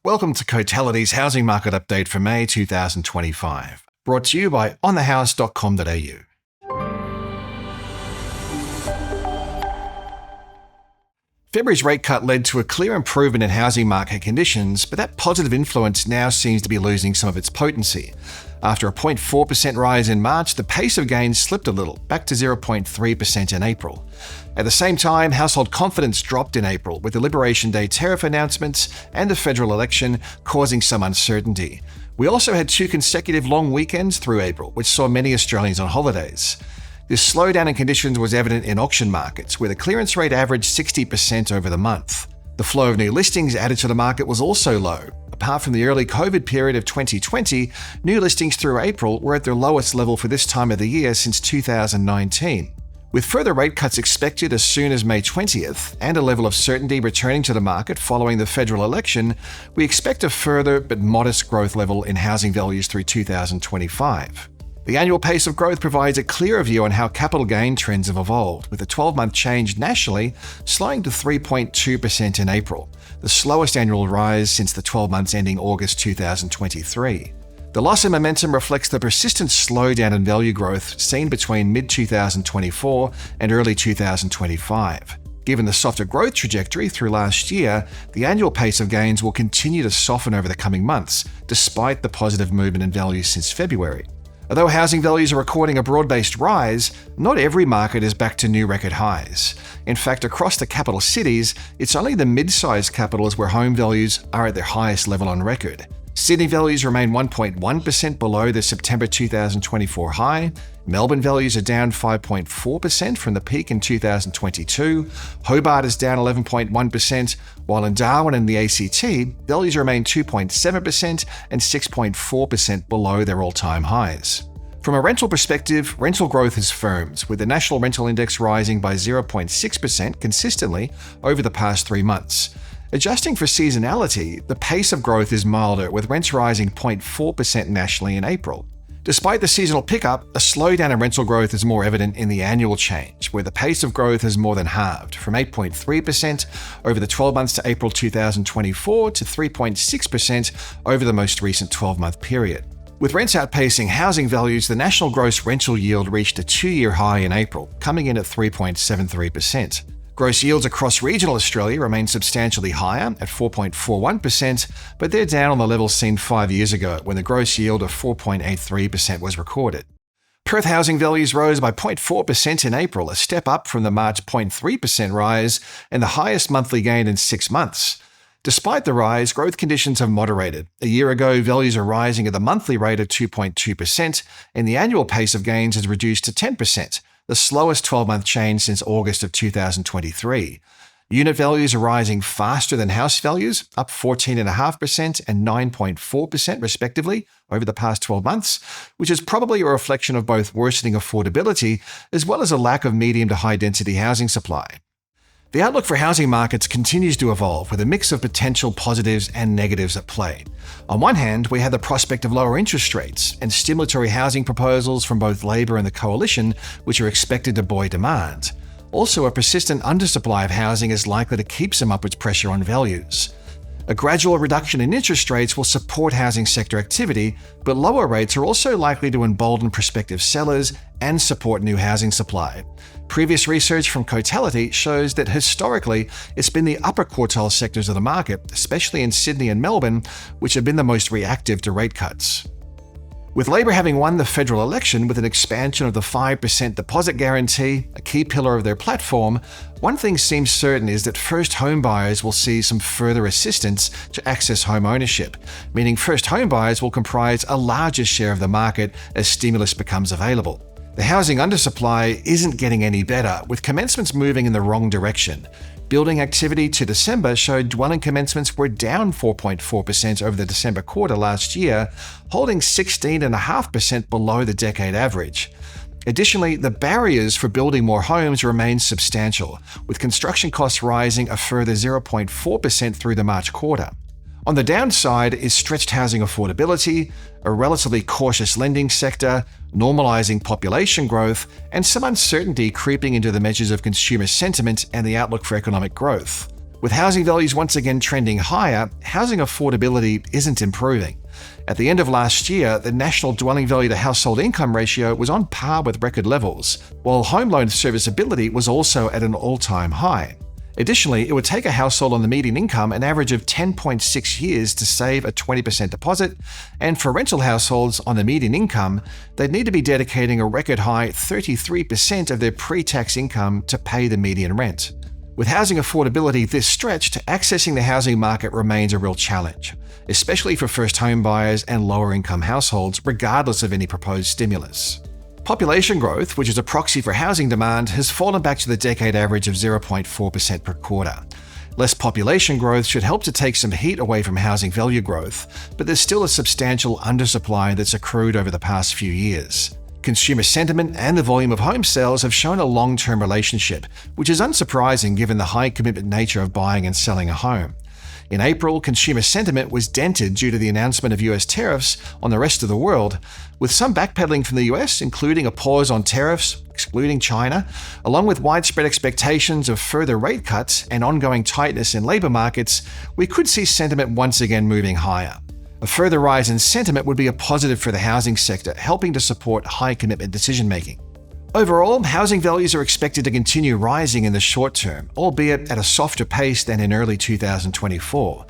Welcome to Cotality's Housing Market Update for May 2025, brought to you by onthehouse.com.au. February's rate cut led to a clear improvement in housing market conditions, but that positive influence now seems to be losing some of its potency. After a 0.4% rise in March, the pace of gains slipped a little, back to 0.3% in April. At the same time, household confidence dropped in April, with the Liberation Day tariff announcements and the federal election causing some uncertainty. We also had 2 consecutive long weekends through April, which saw many Australians on holidays. This slowdown in conditions was evident in auction markets, where the clearance rate averaged 60% over the month. The flow of new listings added to the market was also low. Apart from the early COVID period of 2020, new listings through April were at their lowest level for this time of the year since 2019. With further rate cuts expected as soon as May 20th and a level of certainty returning to the market following the federal election, we expect a further but modest growth level in housing values through 2025. The annual pace of growth provides a clearer view on how capital gain trends have evolved, with the 12-month change nationally slowing to 3.2% in April, the slowest annual rise since the 12 months ending August 2023. The loss in momentum reflects the persistent slowdown in value growth seen between mid-2024 and early 2025. Given the softer growth trajectory through last year, the annual pace of gains will continue to soften over the coming months, despite the positive movement in values since February. Although housing values are recording a broad-based rise, not every market is back to new record highs. In fact, across the capital cities, it's only the mid-sized capitals where home values are at their highest level on record. Sydney values remain 1.1% below the September 2024 high. Melbourne values are down 5.4% from the peak in 2022. Hobart is down 11.1%, while in Darwin and the ACT, values remain 2.7% and 6.4% below their all-time highs. From a rental perspective, rental growth has firmed, with the National Rental Index rising by 0.6% consistently over the past 3 months. Adjusting for seasonality, the pace of growth is milder, with rents rising 0.4% nationally in April. Despite the seasonal pickup, a slowdown in rental growth is more evident in the annual change, where the pace of growth has more than halved, from 8.3% over the 12 months to April 2024 to 3.6% over the most recent 12-month period. With rents outpacing housing values, the national gross rental yield reached a 2-year high in April, coming in at 3.73%. Gross yields across regional Australia remain substantially higher at 4.41%, but they're down on the levels seen 5 years ago when the gross yield of 4.83% was recorded. Perth housing values rose by 0.4% in April, a step up from the March 0.3% rise and the highest monthly gain in 6 months. Despite the rise, growth conditions have moderated. A year ago, values are rising at the monthly rate of 2.2%, and the annual pace of gains has reduced to 10%. The slowest 12-month change since August of 2023. Unit values are rising faster than house values, up 14.5% and 9.4% respectively over the past 12 months, which is probably a reflection of both worsening affordability as well as a lack of medium to high-density housing supply. The outlook for housing markets continues to evolve with a mix of potential positives and negatives at play. On one hand, we have the prospect of lower interest rates and stimulatory housing proposals from both Labor and the Coalition, which are expected to buoy demand. Also, a persistent undersupply of housing is likely to keep some upwards pressure on values. A gradual reduction in interest rates will support housing sector activity, but lower rates are also likely to embolden prospective sellers and support new housing supply. Previous research from Cotality shows that historically, it's been the upper quartile sectors of the market, especially in Sydney and Melbourne, which have been the most reactive to rate cuts. With Labor having won the federal election with an expansion of the 5% deposit guarantee, a key pillar of their platform, one thing seems certain is that first home buyers will see some further assistance to access home ownership, meaning first home buyers will comprise a larger share of the market as stimulus becomes available. The housing undersupply isn't getting any better, with commencements moving in the wrong direction. Building activity to December showed dwelling commencements were down 4.4% over the December quarter last year, holding 16.5% below the decade average. Additionally, the barriers for building more homes remain substantial, with construction costs rising a further 0.4% through the March quarter. On the downside is stretched housing affordability, a relatively cautious lending sector, normalizing population growth, and some uncertainty creeping into the measures of consumer sentiment and the outlook for economic growth. With housing values once again trending higher, housing affordability isn't improving. At the end of last year, the national dwelling value to household income ratio was on par with record levels, while home loan serviceability was also at an all-time high. Additionally, it would take a household on the median income an average of 10.6 years to save a 20% deposit, and for rental households on the median income, they'd need to be dedicating a record high 33% of their pre-tax income to pay the median rent. With housing affordability this stretched, accessing the housing market remains a real challenge, especially for first home buyers and lower income households, regardless of any proposed stimulus. Population growth, which is a proxy for housing demand, has fallen back to the decade average of 0.4% per quarter. Less population growth should help to take some heat away from housing value growth, but there's still a substantial undersupply that's accrued over the past few years. Consumer sentiment and the volume of home sales have shown a long-term relationship, which is unsurprising given the high commitment nature of buying and selling a home. In April, consumer sentiment was dented due to the announcement of US tariffs on the rest of the world, with some backpedaling from the US, including a pause on tariffs, excluding China, along with widespread expectations of further rate cuts and ongoing tightness in labor markets. We could see sentiment once again moving higher. A further rise in sentiment would be a positive for the housing sector, helping to support high commitment decision-making. Overall, housing values are expected to continue rising in the short term, albeit at a softer pace than in early 2024.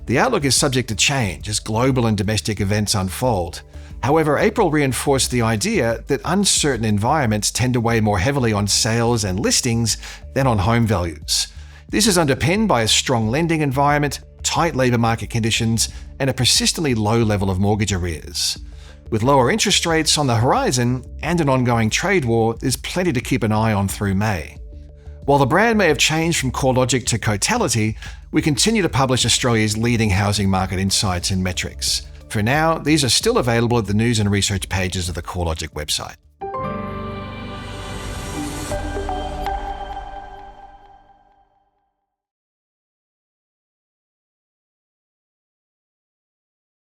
The outlook is subject to change as global and domestic events unfold. However, April reinforced the idea that uncertain environments tend to weigh more heavily on sales and listings than on home values. This is underpinned by a strong lending environment, tight labor market conditions, and a persistently low level of mortgage arrears. With lower interest rates on the horizon and an ongoing trade war, there's plenty to keep an eye on through May. While the brand may have changed from Corelogic to Cotality, we continue to publish Australia's leading housing market insights and metrics. For now, these are still available at the news and research pages of the Corelogic website.